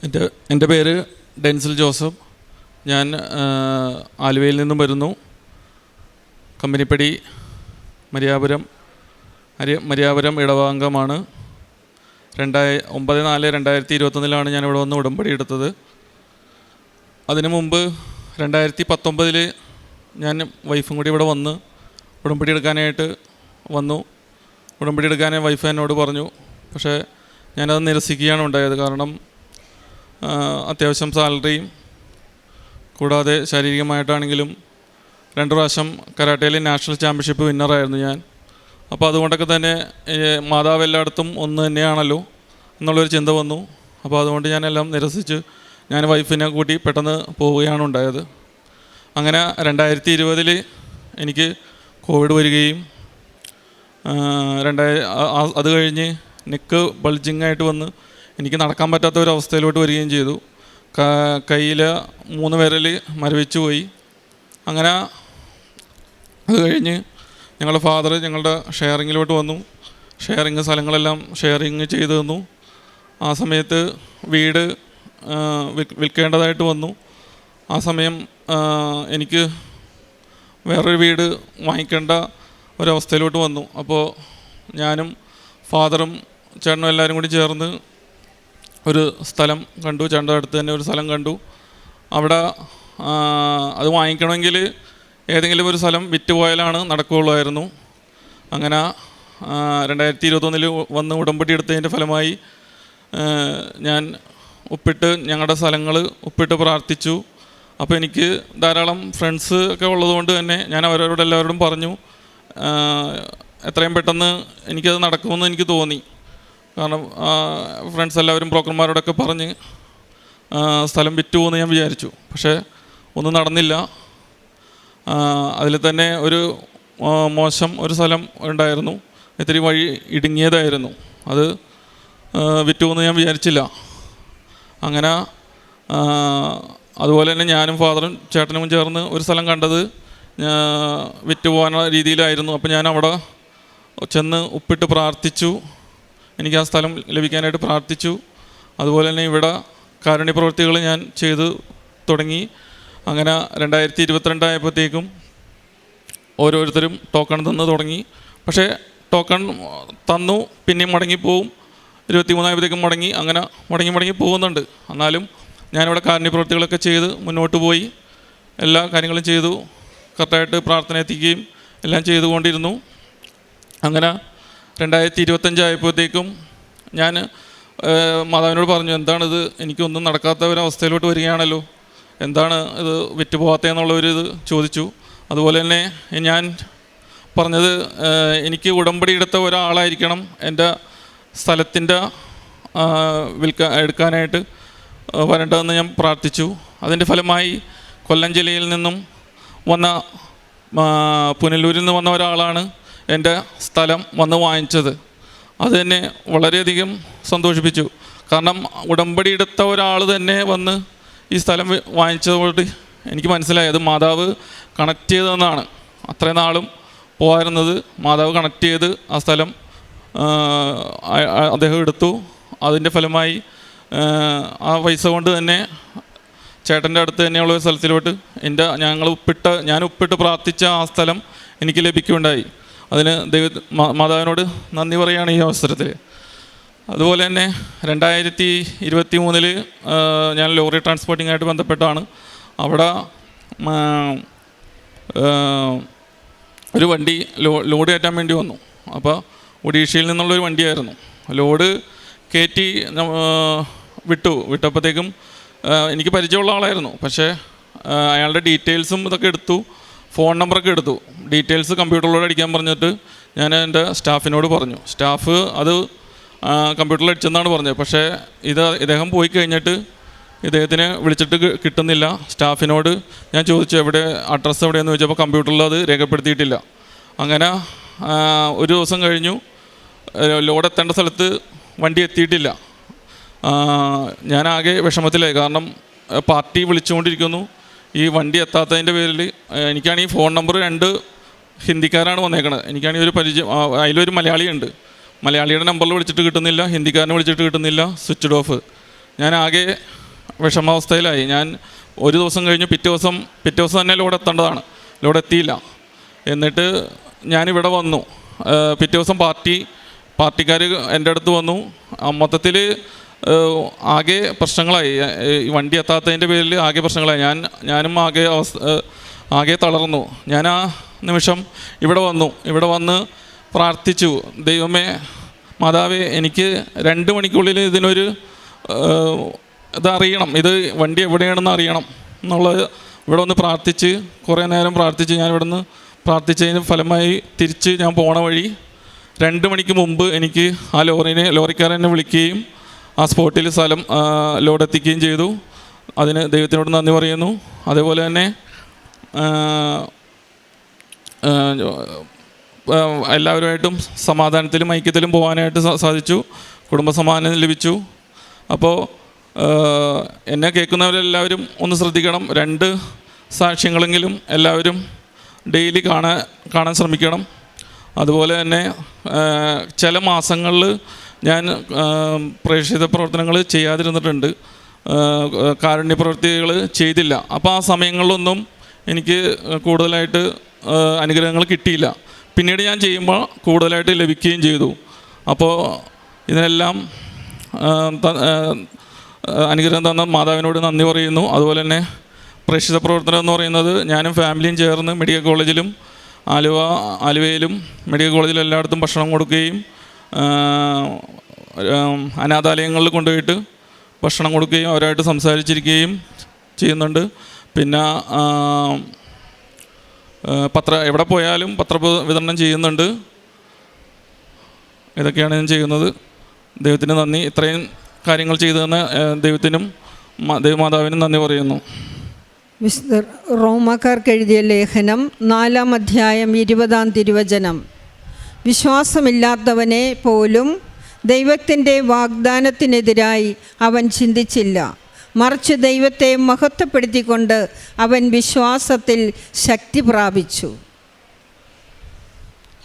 എൻ്റെ പേര് ഡെൻസിൽ ജോസഫ്. ഞാൻ ആലുവയിൽ നിന്നും വരുന്നു. കമ്പനിപ്പടി മരിയാപുരം ഇടവകമാണ്. 9/4/2021 ഞാനിവിടെ വന്ന് ഉടമ്പടി എടുത്തത്. അതിനു മുമ്പ് 2019 ഞാൻ വൈഫും കൂടി ഇവിടെ വന്ന് ഉടമ്പടി എടുക്കാനായിട്ട് വന്നു. ഉടമ്പടി എടുക്കാൻ വൈഫ് എന്നോട് പറഞ്ഞു. പക്ഷേ ഞാനത് നിരസിക്കുകയാണ് ഉണ്ടായത്. കാരണം അത്യാവശ്യം സാലറിയും കൂടാതെ ശാരീരികമായിട്ടാണെങ്കിലും 2 പ്രാവശ്യം കരാട്ടയിൽ നാഷണൽ ചാമ്പ്യൻഷിപ്പ് വിന്നറായിരുന്നു ഞാൻ. അപ്പോൾ അതുകൊണ്ടൊക്കെ തന്നെ മാതാവ് എല്ലായിടത്തും ഒന്ന് തന്നെയാണല്ലോ എന്നുള്ളൊരു ചിന്ത വന്നു. അപ്പോൾ അതുകൊണ്ട് ഞാനെല്ലാം നിരസിച്ച് ഞാൻ വൈഫിനെ കൂട്ടി പെട്ടെന്ന് പോവുകയാണ് ഉണ്ടായത്. അങ്ങനെ 2020 എനിക്ക് കോവിഡ് വരികയും അത് കഴിഞ്ഞ് നെക്ക് ബൾജിങ്ങായിട്ട് വന്ന് എനിക്ക് നടക്കാൻ പറ്റാത്ത ഒരു അവസ്ഥയിലോട്ട് വരികയും ചെയ്തു. കയ്യിൽ 3 വിരൽ മരവിച്ചു പോയി. അങ്ങനെ അത് കഴിഞ്ഞ് ഞങ്ങളുടെ ഫാദർ ഞങ്ങളുടെ ഷെയറിങ്ങിലോട്ട് വന്നു. സ്ഥലങ്ങളെല്ലാം ഷെയറിങ് ചെയ്തു തന്നു. ആ സമയത്ത് വീട് വിൽക്കേണ്ടതായിട്ട് വന്നു. ആ സമയം എനിക്ക് വേറൊരു വീട് വാങ്ങിക്കേണ്ട ഒരവസ്ഥയിലോട്ട് വന്നു. അപ്പോൾ ഞാനും ഫാദറും ചേട്ടനും എല്ലാവരും കൂടി ചേർന്ന് ഒരു സ്ഥലം കണ്ടു. ചേട്ടൻ്റെ അടുത്ത് തന്നെ ഒരു സ്ഥലം കണ്ടു. അവിടെ അത് വാങ്ങിക്കണമെങ്കിൽ ഏതെങ്കിലും ഒരു സ്ഥലം വിറ്റുപോയാലാണ് നടക്കുകയുള്ളായിരുന്നു. അങ്ങനെ 2021 വന്ന് ഉടമ്പടി എടുത്തതിൻ്റെ ഫലമായി ഞാൻ ഞങ്ങളുടെ സ്ഥലങ്ങൾ ഒപ്പിട്ട് പ്രാർത്ഥിച്ചു. അപ്പോൾ എനിക്ക് ധാരാളം ഫ്രണ്ട്സ് ഒക്കെ ഉള്ളതുകൊണ്ട് തന്നെ ഞാൻ എല്ലാവരോടും പറഞ്ഞു. എത്രയും പെട്ടെന്ന് എനിക്കത് നടക്കുമെന്ന് എനിക്ക് തോന്നി. കാരണം ഫ്രണ്ട്സ് എല്ലാവരും ബ്രോക്കർമാരോടൊക്കെ പറഞ്ഞ് സ്ഥലം വിറ്റുപോകുമെന്ന് ഞാൻ വിചാരിച്ചു. പക്ഷേ ഒന്നും നടന്നില്ല. അതിൽ തന്നെ ഒരു മോശം ഒരു സ്ഥലം ഉണ്ടായിരുന്നു. ഇത്തിരി വഴി ഇടുങ്ങിയതായിരുന്നു. അത് വിറ്റുപോകുമെന്ന് ഞാൻ വിചാരിച്ചില്ല. അങ്ങനെ അതുപോലെ തന്നെ ഞാനും ഫാദറും ചേട്ടനും ചേർന്ന് ഒരു സ്ഥലം കണ്ടത് വിറ്റുപോകാനുള്ള രീതിയിലായിരുന്നു. അപ്പോൾ ഞാൻ അവിടെ ചെന്ന് ഒപ്പിട്ട് പ്രാർത്ഥിച്ചു. എനിക്ക് ആ സ്ഥലം ലഭിക്കാനായിട്ട് പ്രാർത്ഥിച്ചു. അതുപോലെ തന്നെ ഇവിടെ കാരുണ്യ പ്രവൃത്തികൾ ഞാൻ ചെയ്തു തുടങ്ങി. അങ്ങനെ 2022 ആയപ്പോഴത്തേക്കും ഓരോരുത്തരും ടോക്കൺ തന്ന് തുടങ്ങി. പക്ഷേ ടോക്കൺ തന്നു, പിന്നെയും മടങ്ങിപ്പോവും. 23 ആയപ്പോഴത്തേക്കും അങ്ങനെ മടങ്ങി പോകുന്നുണ്ട്. എന്നാലും ഞാനിവിടെ കാരുണ്യ പ്രവൃത്തികളൊക്കെ ചെയ്ത് മുന്നോട്ട് പോയി. എല്ലാ കാര്യങ്ങളും ചെയ്തു. കറക്റ്റായിട്ട് പ്രാർത്ഥന എത്തിക്കുകയും എല്ലാം ചെയ്തുകൊണ്ടിരുന്നു. അങ്ങനെ 2025 ആയപ്പോഴത്തേക്കും ഞാൻ മാതാവിനോട് പറഞ്ഞു, എന്താണിത്, എനിക്കൊന്നും നടക്കാത്ത ഒരവസ്ഥയിലോട്ട് വരികയാണല്ലോ, എന്താണ് ഇത് വിറ്റുപോകാത്തതെന്നുള്ളൊരിത് ചോദിച്ചു. അതുപോലെ തന്നെ ഞാൻ പറഞ്ഞത് എനിക്ക് ഉടമ്പടി എടുത്ത ഒരാളായിരിക്കണം എൻ്റെ സ്ഥലത്തിൻ്റെ എടുക്കാനായിട്ട് വരേണ്ടതെന്ന് ഞാൻ പ്രാർത്ഥിച്ചു. അതിൻ്റെ ഫലമായി കൊല്ലം ജില്ലയിൽ നിന്നും വന്ന പുനലൂരിൽ നിന്ന് വന്ന ഒരാളാണ് എൻ്റെ സ്ഥലം വന്ന് വാങ്ങിച്ചത്. അത് എന്നെ വളരെയധികം സന്തോഷിപ്പിച്ചു. കാരണം ഉടമ്പടി എടുത്ത ഒരാൾ തന്നെ വന്ന് ഈ സ്ഥലം വാങ്ങിച്ചതുകൊണ്ട് എനിക്ക് മനസ്സിലായി അത് മാതാവ് കണക്ട് ചെയ്തതെന്നാണ്. അത്രയും നാളും പോകാറുന്നത് മാതാവ് കണക്ട് ചെയ്ത് ആ സ്ഥലം അദ്ദേഹം എടുത്തു. അതിൻ്റെ ഫലമായി ആ പൈസ കൊണ്ട് തന്നെ ചേട്ടൻ്റെ അടുത്ത് തന്നെയുള്ള ഒരു സ്ഥലത്തിലോട്ട് ഞാൻ ഒപ്പിട്ട് പ്രാർത്ഥിച്ച ആ സ്ഥലം എനിക്ക് ലഭിക്കുകയുണ്ടായി. അതിന് മാതാവിനോട് നന്ദി പറയുകയാണ് ഈ അവസരത്തിൽ. അതുപോലെ തന്നെ 2023 ഞാൻ ലോറി ട്രാൻസ്പോർട്ടിങ്ങായിട്ട് ബന്ധപ്പെട്ടാണ്. അവിടെ ഒരു വണ്ടി ലോഡ് കയറ്റാൻ വേണ്ടി വന്നു. അപ്പോൾ ഒഡീഷയിൽ നിന്നുള്ളൊരു വണ്ടിയായിരുന്നു. ലോഡ് കയറ്റി വിട്ടപ്പോഴത്തേക്കും എനിക്ക് പരിചയമുള്ള ആളായിരുന്നു. പക്ഷേ അയാളുടെ ഡീറ്റെയിൽസും ഇതൊക്കെ എടുത്തു, ഫോൺ നമ്പറൊക്കെ എടുത്തു. ഡീറ്റെയിൽസ് കമ്പ്യൂട്ടറിലൂടെ അടിക്കാൻ പറഞ്ഞിട്ട് ഞാൻ എൻ്റെ സ്റ്റാഫിനോട് പറഞ്ഞു. സ്റ്റാഫ് അത് കമ്പ്യൂട്ടറിൽ അടിച്ചെന്നാണ് പറഞ്ഞത്. പക്ഷേ ഇദ്ദേഹം പോയി കഴിഞ്ഞിട്ട് ഇദ്ദേഹത്തിനെ വിളിച്ചിട്ട് കിട്ടുന്നില്ല. സ്റ്റാഫിനോട് ഞാൻ ചോദിച്ചു അഡ്രസ്സ് എവിടെയെന്ന് ചോദിച്ചപ്പോൾ കമ്പ്യൂട്ടറിൽ അത് രേഖപ്പെടുത്തിയിട്ടില്ല. അങ്ങനെ ഒരു ദിവസം കഴിഞ്ഞു. ലോഡ് എത്തേണ്ട സ്ഥലത്ത് വണ്ടി എത്തിയിട്ടില്ല. ഞാനാകെ വിഷമത്തിലായി. കാരണം പാർട്ടി വിളിച്ചുകൊണ്ടിരിക്കുന്നു. ഈ വണ്ടി എത്താത്തതിൻ്റെ പേരിൽ എനിക്കാണെങ്കിൽ ഫോൺ നമ്പർ 2 ഹിന്ദിക്കാരാണ് വന്നേക്കണത്. എനിക്കാണെങ്കിൽ ഒരു പരിചയം, അതിലൊരു മലയാളിയുണ്ട്. മലയാളിയുടെ നമ്പറിൽ വിളിച്ചിട്ട് കിട്ടുന്നില്ല, ഹിന്ദിക്കാരനെ വിളിച്ചിട്ട് കിട്ടുന്നില്ല, സ്വിച്ച്ഡ് ഓഫ്. ഞാൻ ആകെ വിഷമാവസ്ഥയിലായി. ഞാൻ ഒരു ദിവസം കഴിഞ്ഞ് പിറ്റേ ദിവസം തന്നെ ലോഡ് എത്തേണ്ടതാണ്, ലോഡ് എത്തിയില്ല. എന്നിട്ട് ഞാനിവിടെ വന്നു. പിറ്റേ ദിവസം പാർട്ടിക്കാർ എൻ്റെ അടുത്ത് വന്നു. മൊത്തത്തിൽ ആകെ പ്രശ്നങ്ങളായി. ഈ വണ്ടി എത്താത്തതിൻ്റെ പേരിൽ ആകെ പ്രശ്നങ്ങളായി. ഞാനും ആകെ തളർന്നു. ഞാൻ ആ നിമിഷം ഇവിടെ വന്ന് പ്രാർത്ഥിച്ചു, ദൈവമേ മാതാവേ, എനിക്ക് 2 മണിക്കുള്ളിൽ ഇതിനൊരു ഇതറിയണം, ഇത് വണ്ടി എവിടെയാണെന്ന് അറിയണം എന്നുള്ളത് ഇവിടെ വന്ന് പ്രാർത്ഥിച്ച് കുറേ നേരം പ്രാർത്ഥിച്ച് ഞാൻ ഇവിടെ നിന്ന് പ്രാർത്ഥിച്ചതിന് ഫലമായി തിരിച്ച് ഞാൻ പോണ വഴി 2 മണിക്ക് മുമ്പ് എനിക്ക് ആ ലോറിക്കാരനെ വിളിക്കുകയും ആ സ്പോട്ടിൽ ലോഡ് എത്തിക്കുകയും ചെയ്തു. അതിന് ദൈവത്തിനോട് നന്ദി പറയുന്നു. അതേപോലെ തന്നെ എല്ലാവരുമായിട്ടും സമാധാനത്തിലും ഐക്യത്തിലും പോകാനായിട്ട് സാധിച്ചു. കുടുംബസമാധാനം ലഭിച്ചു. അപ്പോൾ എന്നെ കേൾക്കുന്നവരെല്ലാവരും ഒന്ന് ശ്രദ്ധിക്കണം. 2 സാക്ഷ്യങ്ങളെങ്കിലും എല്ലാവരും ഡെയിലി കാണാൻ ശ്രമിക്കണം. അതുപോലെ തന്നെ ചില മാസങ്ങളിൽ ഞാൻ പ്രേക്ഷിത പ്രവർത്തനങ്ങൾ ചെയ്യാതിരുന്നിട്ടുണ്ട്, കാരുണ്യ പ്രവൃത്തികൾ ചെയ്തില്ല. അപ്പോൾ ആ സമയങ്ങളിലൊന്നും എനിക്ക് കൂടുതലായിട്ട് അനുഗ്രഹങ്ങൾ കിട്ടിയില്ല. പിന്നീട് ഞാൻ ചെയ്യുമ്പോൾ കൂടുതലായിട്ട് ലഭിക്കുകയും ചെയ്തു. അപ്പോൾ ഇതിനെല്ലാം അനുഗ്രഹം തന്ന മാതാവിനോട് നന്ദി പറയുന്നു. അതുപോലെ തന്നെ പ്രേക്ഷിത പ്രവർത്തനം എന്ന് പറയുന്നത് ഞാനും ഫാമിലിയും ചേർന്ന് മെഡിക്കൽ കോളേജിലും ആലുവയിലും മെഡിക്കൽ കോളേജിലും എല്ലായിടത്തും ഭക്ഷണം കൊടുക്കുകയും അനാഥാലയങ്ങളിൽ കൊണ്ടുപോയിട്ട് ഭക്ഷണം കൊടുക്കുകയും അവരായിട്ട് സംസാരിച്ചിരിക്കുകയും ചെയ്യുന്നുണ്ട്. പിന്നെ എവിടെ പോയാലും പത്ര വിതരണം ചെയ്യുന്നുണ്ട്. ഇതൊക്കെയാണ് ഞാൻ ചെയ്യുന്നത്. ദൈവത്തിന് നന്ദി. ഇത്രയും കാര്യങ്ങൾ ചെയ്തു തന്ന ദൈവത്തിനും ദൈവമാതാവിനും നന്ദി പറയുന്നു. വിശുദ്ധ റോമാക്കാർക്ക് എഴുതിയ ലേഖനം 4-ാം അധ്യായം 20-ാം തിരുവചനം. വിശ്വാസമില്ലാത്തവനെ പോലും ദൈവത്തിൻ്റെ വാഗ്ദാനത്തിനെതിരായി അവൻ ചിന്തിച്ചില്ല, മറിച്ച് ദൈവത്തെ മഹത്വപ്പെടുത്തിക്കൊണ്ട് അവൻ വിശ്വാസത്തിൽ ശക്തി പ്രാപിച്ചു.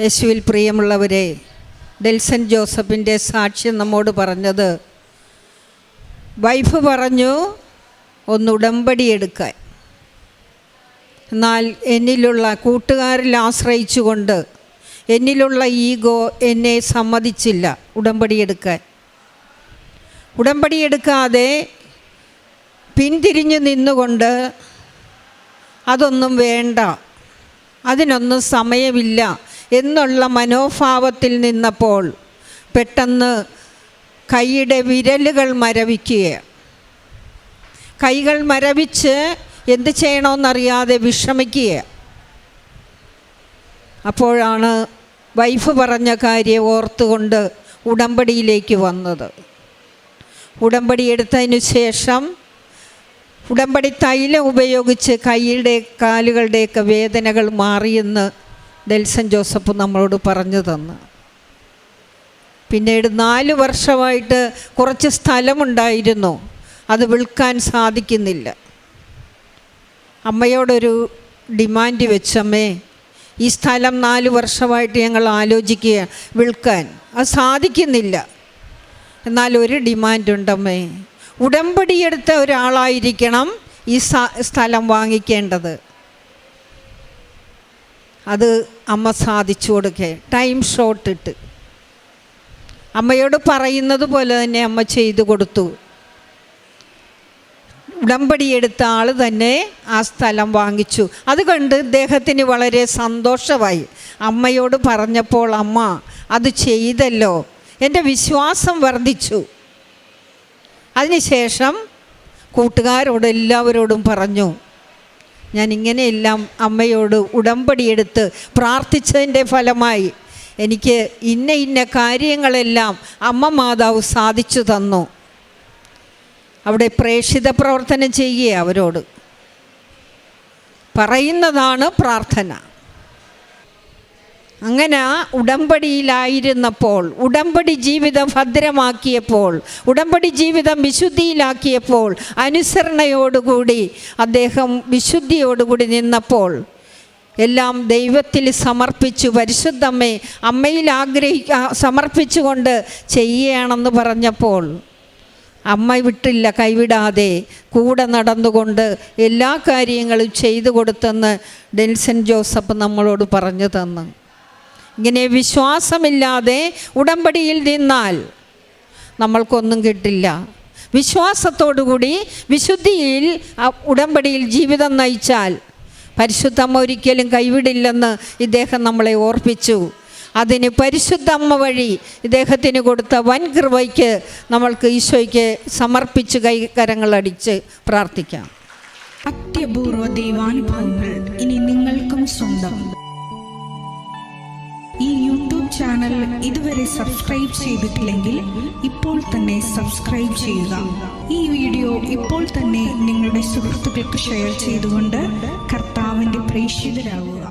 യേശുവിൽ പ്രിയമുള്ളവരെ, ഡെൽസൺ ജോസഫിൻ്റെ സാക്ഷ്യം നമ്മോട് പറഞ്ഞത്, വൈഫ് പറഞ്ഞു ഒന്ന് ഉടമ്പടി എടുക്കാൻ. എന്നാൽ എന്നിലുള്ള കൂട്ടുകാരിൽ ആശ്രയിച്ചുകൊണ്ട് എന്നിലുള്ള ഈഗോ എന്നെ സമ്മതിച്ചില്ല ഉടമ്പടിയെടുക്കാതെ പിന്തിരിഞ്ഞു നിന്നുകൊണ്ട് അതൊന്നും വേണ്ട, അതിനൊന്നും സമയമില്ല എന്നുള്ള മനോഭാവത്തിൽ നിന്നപ്പോൾ പെട്ടെന്ന് കൈയുടെ വിരലുകൾ കൈകൾ മരവിച്ച് എന്ത് ചെയ്യണമെന്നറിയാതെ വിഷമിക്കുക. അപ്പോഴാണ് വൈഫ് പറഞ്ഞ കാര്യം ഓർത്തുകൊണ്ട് ഉടമ്പടിയിലേക്ക് വന്നത്. ഉടമ്പടി എടുത്തതിന് ശേഷം ഉടമ്പടി തൈലം ഉപയോഗിച്ച് കൈയുടെ കാലുകളുടെയൊക്കെ വേദനകൾ മാറിയെന്ന് ഡെൽസൺ ജോസഫ് നമ്മളോട് പറഞ്ഞു തന്നു. പിന്നീട് 4 വർഷമായിട്ട് കുറച്ച് സ്ഥലമുണ്ടായിരുന്നു, അത് വിൽക്കാൻ സാധിക്കുന്നില്ല. അമ്മയോടൊരു ഡിമാൻഡ് വെച്ചമ്മേ, ഈ സ്ഥലം 4 വർഷമായിട്ട് ഞങ്ങൾ ആലോചിക്കുക വിൽക്കാൻ, അത് സാധിക്കുന്നില്ല. എന്നാൽ ഒരു ഡിമാൻഡുണ്ടമ്മേ, ഉടമ്പടിയെടുത്ത ഒരാളായിരിക്കണം ഈ സ്ഥലം വാങ്ങിക്കേണ്ടത്. അത് അമ്മ സാധിച്ചു കൊടുക്കേ. ടൈം ഷോർട്ട് ഇട്ട് അമ്മയോട് പറയുന്നത് പോലെ തന്നെ അമ്മ ചെയ്തു കൊടുത്തു. ഉടമ്പടിയെടുത്ത ആൾ തന്നെ ആ സ്ഥലം വാങ്ങിച്ചു. അത് കണ്ട് അദ്ദേഹത്തിന് വളരെ സന്തോഷമായി. അമ്മയോട് പറഞ്ഞപ്പോൾ അമ്മ അത് ചെയ്തല്ലോ, എൻ്റെ വിശ്വാസം വർദ്ധിച്ചു. അതിനുശേഷം കൂട്ടുകാരോട് എല്ലാവരോടും പറഞ്ഞു, ഞാൻ ഇങ്ങനെയെല്ലാം അമ്മയോട് ഉടമ്പടിയെടുത്ത് പ്രാർത്ഥിച്ചതിൻ്റെ ഫലമായി എനിക്ക് ഇന്ന കാര്യങ്ങളെല്ലാം അമ്മ മാതാവ് സാധിച്ചു തന്നു. അവിടെ പ്രേക്ഷിത പ്രവർത്തനം ചെയ്യുക, അവരോട് പറയുന്നതാണ് പ്രാർത്ഥന. അങ്ങനെ ഉടമ്പടിയിലായിരുന്നപ്പോൾ, ഉടമ്പടി ജീവിതം ഭദ്രമാക്കിയപ്പോൾ, ഉടമ്പടി ജീവിതം വിശുദ്ധിയിലാക്കിയപ്പോൾ, അനുസരണയോടുകൂടി അദ്ദേഹം വിശുദ്ധിയോടുകൂടി നിന്നപ്പോൾ എല്ലാം ദൈവത്തിൽ സമർപ്പിച്ചു. പരിശുദ്ധമ്മേ അമ്മയിൽ സമർപ്പിച്ചുകൊണ്ട് ചെയ്യുകയാണെന്ന് പറഞ്ഞപ്പോൾ അമ്മ വിട്ടില്ല, കൈവിടാതെ കൂടെ നടന്നുകൊണ്ട് എല്ലാ കാര്യങ്ങളും ചെയ്തു കൊടുത്തെന്ന് ഡെൽസൺ ജോസഫ് നമ്മളോട് പറഞ്ഞു തന്നു. ഇങ്ങനെ വിശ്വാസമില്ലാതെ ഉടമ്പടിയിൽ നിന്നാൽ നമ്മൾക്കൊന്നും കിട്ടില്ല. വിശ്വാസത്തോടുകൂടി വിശുദ്ധിയിൽ ഉടമ്പടിയിൽ ജീവിതം നയിച്ചാൽ പരിശുദ്ധമ്മ ഒരിക്കലും കൈവിടില്ലെന്ന് ഇദ്ദേഹം നമ്മളെ ഓർപ്പിച്ചു. അതിന് പരിശുദ്ധമ്മ വഴി ഇദ്ദേഹത്തിന് കൊടുത്ത വൻ കൃപയ്ക്ക് നമ്മൾക്ക് ഈശോയ്ക്ക് സമർപ്പിച്ച് കരങ്ങളടിച്ച് പ്രാർത്ഥിക്കാം. അത്യപൂർവ ദൈവാനുഭവങ്ങൾ ഇനി നിങ്ങൾക്കും സ്വന്തം. ഈ യൂട്യൂബ് ചാനൽ ഇതുവരെ സബ്സ്ക്രൈബ് ചെയ്തിട്ടില്ലെങ്കിൽ ഇപ്പോൾ തന്നെ സബ്സ്ക്രൈബ് ചെയ്യുക. ഈ വീഡിയോ ഇപ്പോൾ തന്നെ നിങ്ങളുടെ സുഹൃത്തുക്കൾക്ക് ഷെയർ ചെയ്തുകൊണ്ട് കർത്താവിൻ്റെ പ്രേക്ഷിതരാകുക.